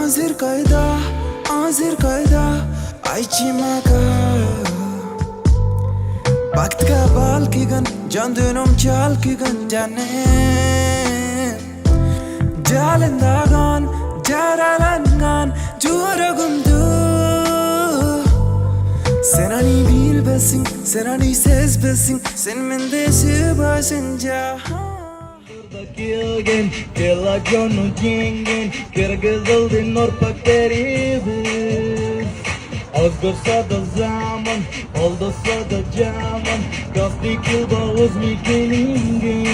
azir kayda aychimaka Baktga balkigan can dönüm çalkigan jane Jalindagan jaralangan juragumdu Senani bilbesin senani sezbesin sen mendesi basınca Kilgen, kela gonu jingen, Kırgız'ın orpak deribiz. Azgırsa da zaman, oldasa da caman, Kastik yıldağız mikelingen.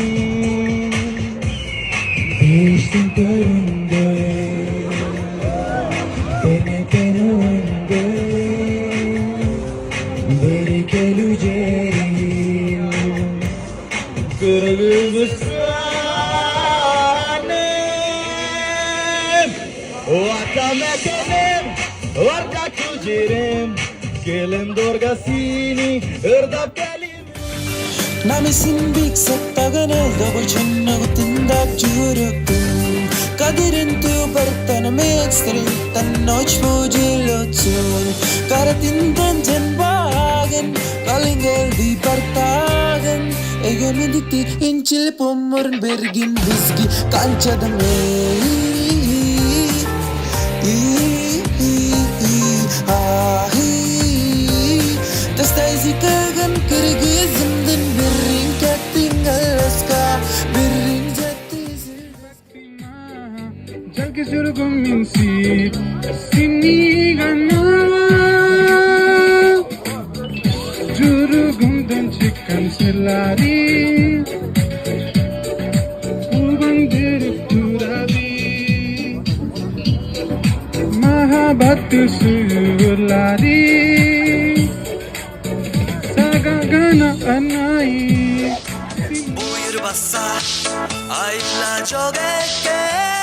Değiştin köründe, beni önde, beni geleceğim, Kırgızstan. Wakamekelim, warga kujirim, kelim dorgasini, ırdap kelim. Namisin big sattagan elda bochunna tindak juragum Kadirin tu bartan mextrin tan noch mujilotsun Karatin tan bagen kalingel di bartagen Egemidikti inchil pomorn bergin bizgi kanchadame Tastayzi kagan Kırgız'ımdan bir ring tinggal aska bir ring jati Jalke surgum minsi sini gana Jurugumdan çıkan selari Ubandirip durabi Mahabat surlari Sagagana anai Buyur bassa ayla jogeke